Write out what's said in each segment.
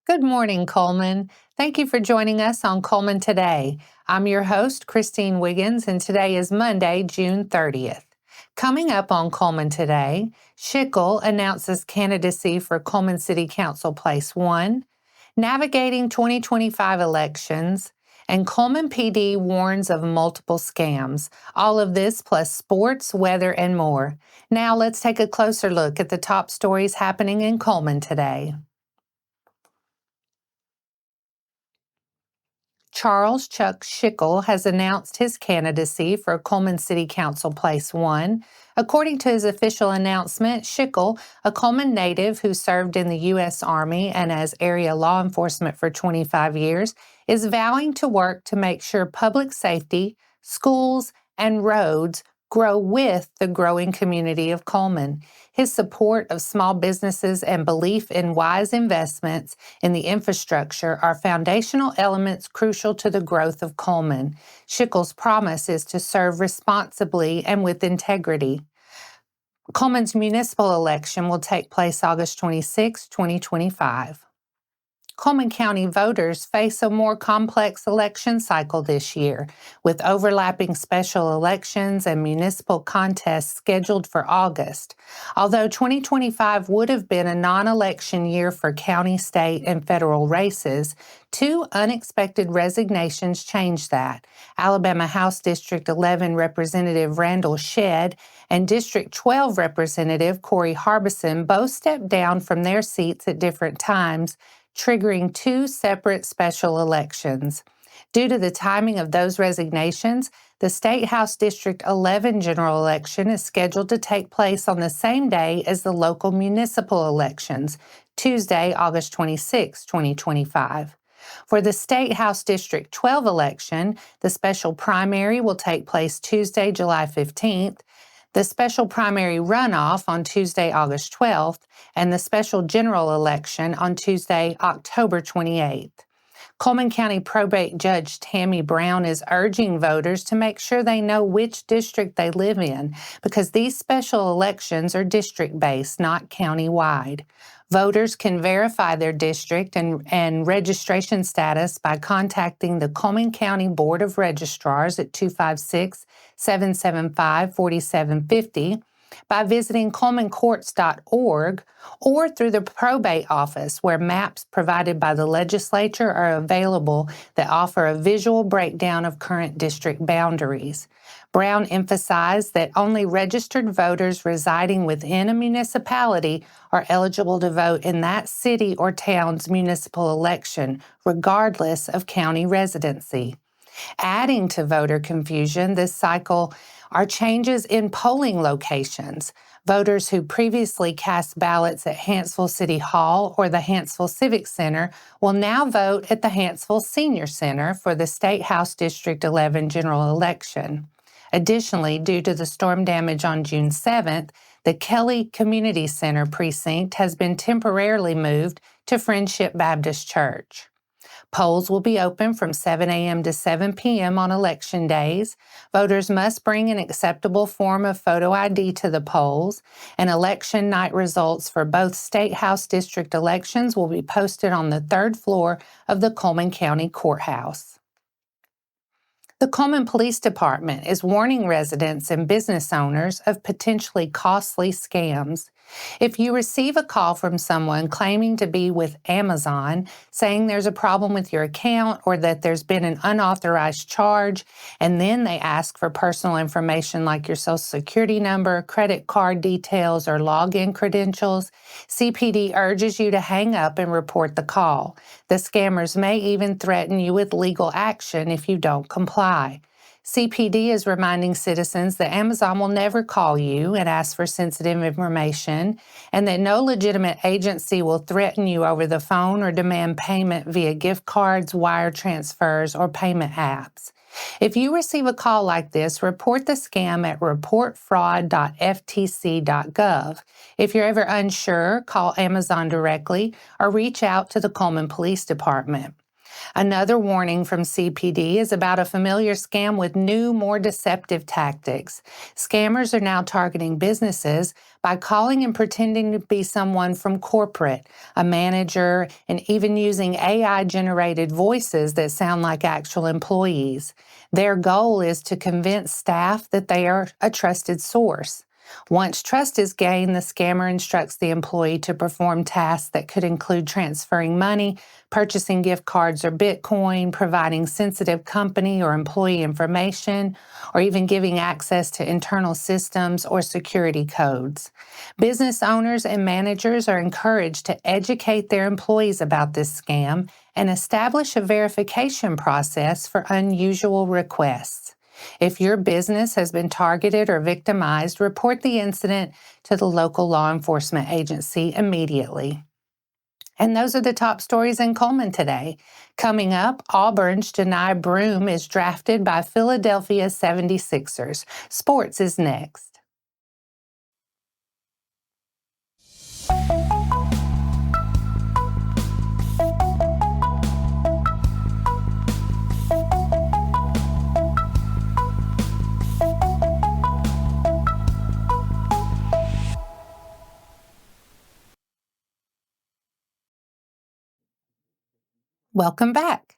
Good morning, Cullman. Thank you for joining us on Cullman Today. I'm your host, Christine Wiggins, and today is Monday, June 30th. Coming up on Cullman Today, Shikle announces candidacy for Cullman City Council Place 1, navigating 2025 elections, and Cullman PD warns of multiple scams. All of this plus sports, weather, and more. Now let's take a closer look at the top stories happening in Cullman today. Charles Chuck Shikle has announced his candidacy for Cullman City Council Place 1. According to his official announcement, Shikle, a Cullman native who served in the U.S. Army and as area law enforcement for 25 years, is vowing to work to make sure public safety, schools, and roads grow with the growing community of Cullman. His support of small businesses and belief in wise investments in the infrastructure are foundational elements crucial to the growth of Cullman. Shikle's promise is to serve responsibly and with integrity. Cullman's municipal election will take place August 26, 2025. Cullman County voters face a more complex election cycle this year, with overlapping special elections and municipal contests scheduled for August. Although 2025 would have been a non-election year for county, state, and federal races, two unexpected resignations changed that. Alabama House District 11 Representative Randall Shedd and District 12 Representative Corey Harbison both stepped down from their seats at different times, triggering two separate special elections. Due to the timing of those resignations, the State House District 11 general election is scheduled to take place on the same day as the local municipal elections, Tuesday, August 26, 2025. For the State House District 12 election, the special primary will take place Tuesday, July 15th, the special primary runoff on Tuesday, August 12th, and the special general election on Tuesday, October 28th. Cullman County Probate Judge Tammy Brown is urging voters to make sure they know which district they live in, because these special elections are district-based, not county-wide. Voters can verify their district and registration status by contacting the Cullman County Board of Registrars at 256-775-4750, by visiting cullmancourts.org, or through the probate office, where maps provided by the legislature are available that offer a visual breakdown of current district boundaries. Brown emphasized that only registered voters residing within a municipality are eligible to vote in that city or town's municipal election, regardless of county residency. Adding to voter confusion this cycle are changes in polling locations. Voters who previously cast ballots at Hanceville City Hall or the Hanceville Civic Center will now vote at the Hanceville Senior Center for the State House District 11 general election. Additionally, due to the storm damage on June 7th, the Kelly Community Center precinct has been temporarily moved to Friendship Baptist Church. Polls will be open from 7 a.m. to 7 p.m. on election days. Voters must bring an acceptable form of photo ID to the polls, and election night results for both State House District elections will be posted on the third floor of the Cullman County Courthouse. The Cullman Police Department is warning residents and business owners of potentially costly scams. If you receive a call from someone claiming to be with Amazon, saying there's a problem with your account or that there's been an unauthorized charge, and then they ask for personal information like your social security number, credit card details, or login credentials, CPD urges you to hang up and report the call. The scammers may even threaten you with legal action if you don't comply. CPD is reminding citizens that Amazon will never call you and ask for sensitive information, and that no legitimate agency will threaten you over the phone or demand payment via gift cards, wire transfers, or payment apps. If you receive a call like this, report the scam at reportfraud.ftc.gov. If you're ever unsure, call Amazon directly or reach out to the Cullman Police Department. Another warning from CPD is about a familiar scam with new, more deceptive tactics. Scammers are now targeting businesses by calling and pretending to be someone from corporate, a manager, and even using AI-generated voices that sound like actual employees. Their goal is to convince staff that they are a trusted source. Once trust is gained, the scammer instructs the employee to perform tasks that could include transferring money, purchasing gift cards or Bitcoin, providing sensitive company or employee information, or even giving access to internal systems or security codes. Business owners and managers are encouraged to educate their employees about this scam and establish a verification process for unusual requests. If your business has been targeted or victimized, report the incident to the local law enforcement agency immediately. And those are the top stories in Cullman today. Coming up, Auburn's Johni Broome is drafted by Philadelphia 76ers. Sports is next. Welcome back.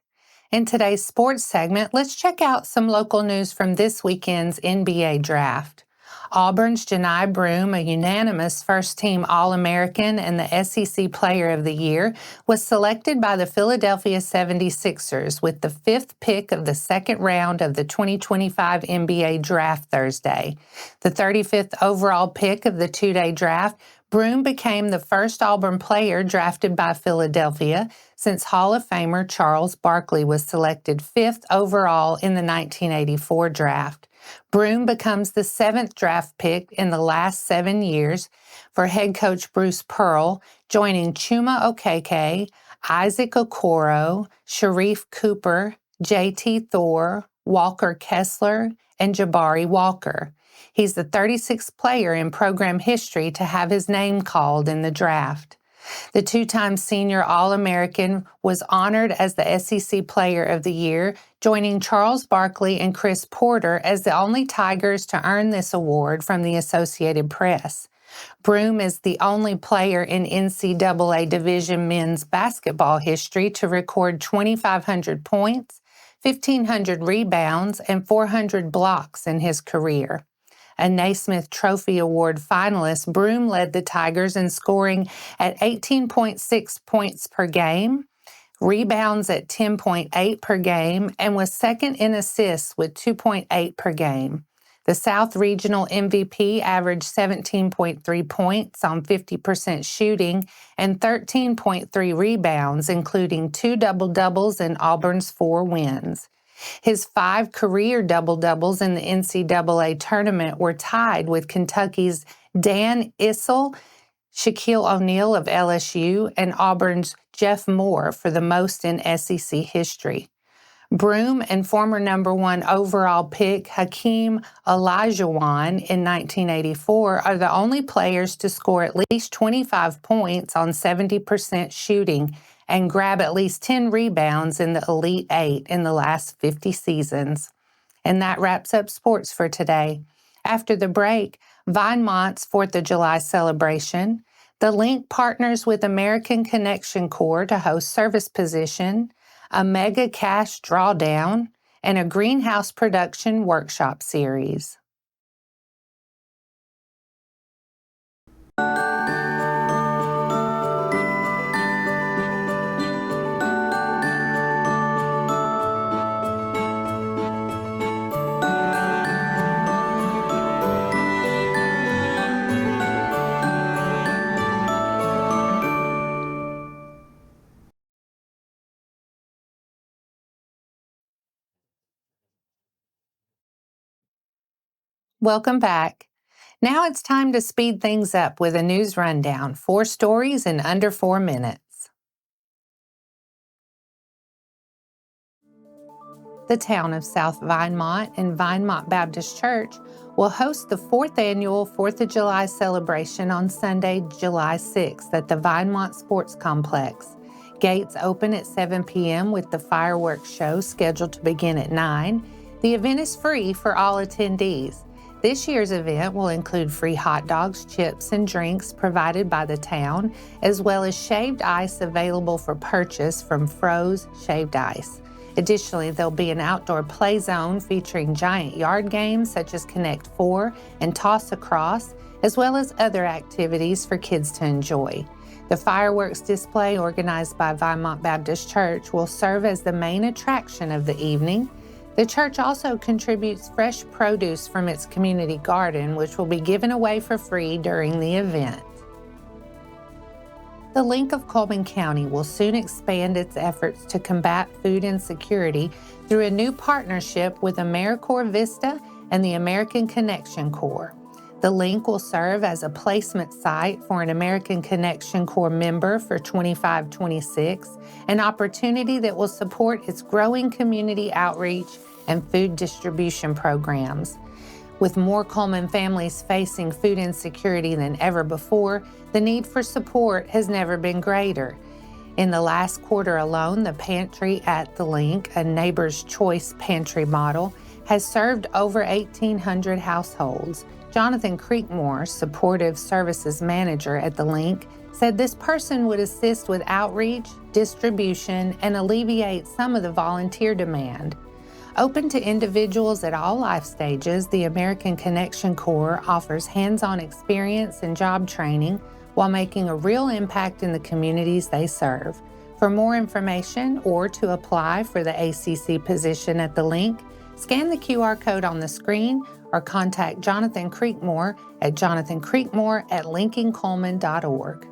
In today's sports segment, let's check out some local news from this weekend's NBA draft. Auburn's Johni Broome, a unanimous first-team All-American and the SEC Player of the Year, was selected by the Philadelphia 76ers with the 5th pick of the second round of the 2025 NBA Draft Thursday. The 35th overall pick of the two-day draft, Broome became the first Auburn player drafted by Philadelphia since Hall of Famer Charles Barkley was selected 5th overall in the 1984 draft. Broome becomes the 7th draft pick in the last 7 years for head coach Bruce Pearl, joining Chuma Okeke, Isaac Okoro, Sharif Cooper, J.T. Thor, Walker Kessler, and Jabari Walker. He's the 36th player in program history to have his name called in the draft. The two-time senior All-American was honored as the SEC Player of the Year, joining Charles Barkley and Chris Porter as the only Tigers to earn this award from the Associated Press. Broome is the only player in NCAA Division men's basketball history to record 2,500 points, 1,500 rebounds, and 400 blocks in his career. A Naismith Trophy Award finalist, Broome led the Tigers in scoring at 18.6 points per game, rebounds at 10.8 per game, and was second in assists with 2.8 per game. The South Regional MVP averaged 17.3 points on 50% shooting and 13.3 rebounds, including 2 double-doubles in Auburn's 4 wins. His 5 career double-doubles in the NCAA tournament were tied with Kentucky's Dan Issel, Shaquille O'Neal of LSU, and Auburn's Jeff Moore for the most in SEC history. Broome and former number 1 overall pick Hakeem Olajuwon in 1984 are the only players to score at least 25 points on 70% shooting and grab at least 10 rebounds in the Elite 8 in the last 50 seasons. And that wraps up sports for today. After the break, Vinemont's 4th of July celebration, the Link partners with American Connection Corps to host service position, a mega cash drawdown, and a greenhouse production workshop series. Welcome back. Now it's time to speed things up with a news rundown. 4 stories in under 4 minutes. The town of South Vinemont and Vinemont Baptist Church will host the 4th annual 4th of July celebration on Sunday, July 6th at the Vinemont Sports Complex. Gates open at 7 p.m. with the fireworks show scheduled to begin at 9. The event is free for all attendees. This year's event will include free hot dogs, chips, and drinks provided by the town, as well as shaved ice available for purchase from Froze Shaved Ice. Additionally, there'll be an outdoor play zone featuring giant yard games such as Connect 4 and Toss Across, as well as other activities for kids to enjoy. The fireworks display organized by Vinemont Baptist Church will serve as the main attraction of the evening. The church also contributes fresh produce from its community garden, which will be given away for free during the event. The Link of Cullman County will soon expand its efforts to combat food insecurity through a new partnership with AmeriCorps Vista and the American Connection Corps. The link will serve as a placement site for an American Connection Corps member for 25-26, an opportunity that will support its growing community outreach and food distribution programs. With more Cullman families facing food insecurity than ever before, the need for support has never been greater. In the last quarter alone, the pantry at the link, a neighbor's choice pantry model, has served over 1,800 households. Jonathan Creekmore, supportive services manager at the link, said this person would assist with outreach, distribution, and alleviate some of the volunteer demand. Open to individuals at all life stages, the American Connection Corps offers hands-on experience and job training while making a real impact in the communities they serve. For more information or to apply for the ACC position at the link, scan the QR code on the screen or contact Jonathan Creekmore at jonathancreekmore@linkingcullman.org.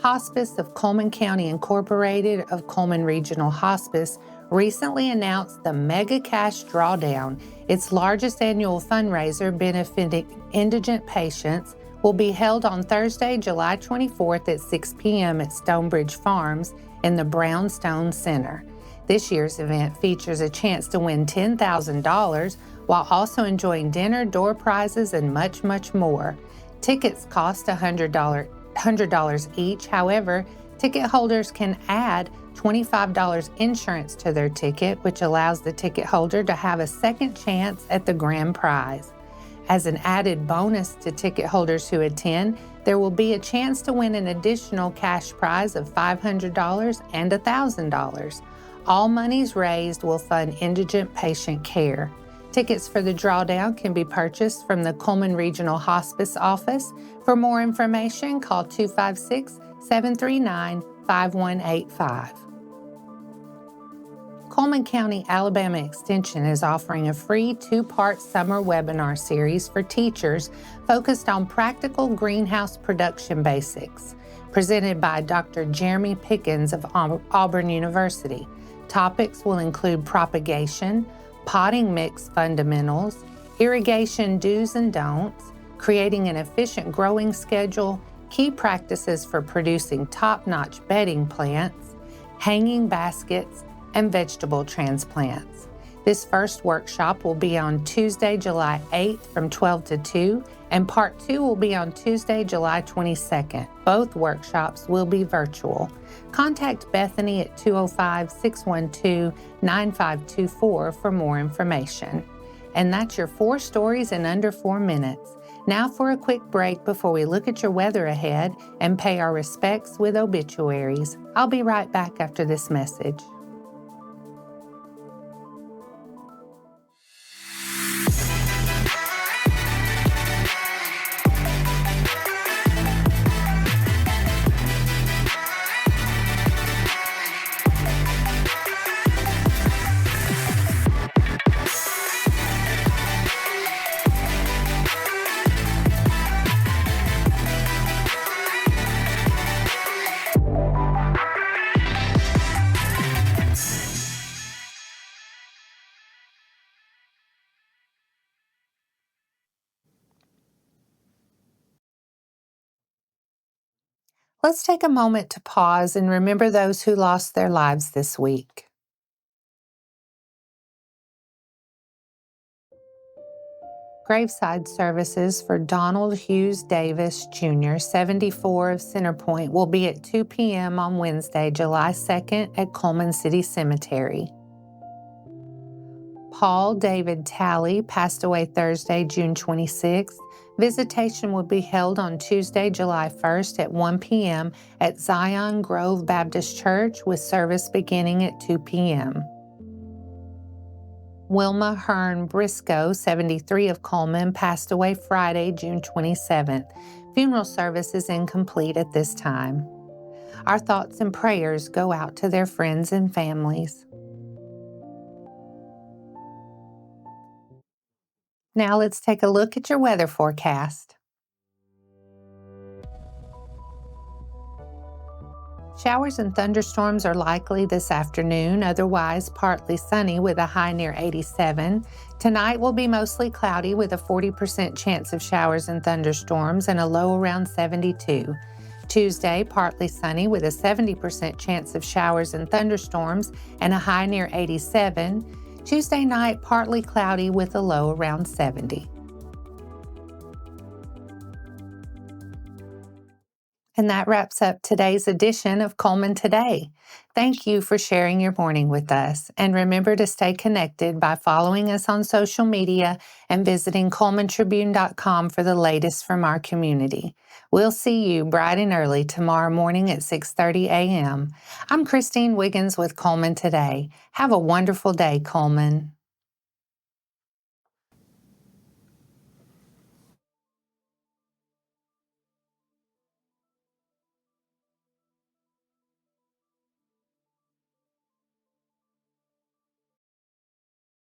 Hospice of Cullman County Incorporated of Cullman Regional Hospice recently announced the Mega Cash Drawdown. Its largest annual fundraiser benefiting indigent patients will be held on Thursday, July 24th at 6 p.m. at Stonebridge Farms in the Brownstone Center. This year's event features a chance to win $10,000 while also enjoying dinner, door prizes, and much, much more. Tickets cost $100 each. However, ticket holders can add $25 insurance to their ticket, which allows the ticket holder to have a second chance at the grand prize. As an added bonus to ticket holders who attend, there will be a chance to win an additional cash prize of $500 and $1,000. All monies raised will fund indigent patient care. Tickets for the drawdown can be purchased from the Cullman Regional Hospice Office. For more information, call 256-739-5185. Cullman County, Alabama Extension is offering a free 2-part summer webinar series for teachers focused on practical greenhouse production basics, presented by Dr. Jeremy Pickens of Auburn University. Topics will include propagation, potting mix fundamentals, irrigation do's and don'ts, creating an efficient growing schedule, key practices for producing top-notch bedding plants, hanging baskets, and vegetable transplants. This first workshop will be on Tuesday, July 8th from 12 to 2, and part 2 will be on Tuesday, July 22nd. Both workshops will be virtual. Contact Bethany at 205-612-9524 for more information. And that's your 4 stories in under 4 minutes. Now for a quick break before we look at your weather ahead and pay our respects with obituaries. I'll be right back after this message. Let's take a moment to pause and remember those who lost their lives this week. Graveside services for Donald Hughes Davis Jr., 74 of Centerpoint, will be at 2 p.m. on Wednesday, July 2nd at Cullman City Cemetery. Paul David Talley passed away Thursday, June 26th. Visitation will be held on Tuesday, July 1st at 1 p.m. at Zion Grove Baptist Church with service beginning at 2 p.m. Wilma Hearn Briscoe, 73 of Cullman, passed away Friday, June 27th. Funeral service is incomplete at this time. Our thoughts and prayers go out to their friends and families. Now let's take a look at your weather forecast. Showers and thunderstorms are likely this afternoon, otherwise partly sunny with a high near 87. Tonight will be mostly cloudy with a 40% chance of showers and thunderstorms and a low around 72. Tuesday, partly sunny with a 70% chance of showers and thunderstorms and a high near 87. Tuesday night, partly cloudy with a low around 70. And that wraps up today's edition of Cullman Today. Thank you for sharing your morning with us. And remember to stay connected by following us on social media and visiting CullmanTribune.com for the latest from our community. We'll see you bright and early tomorrow morning at 6:30 a.m. I'm Christine Wiggins with Cullman Today. Have a wonderful day, Cullman.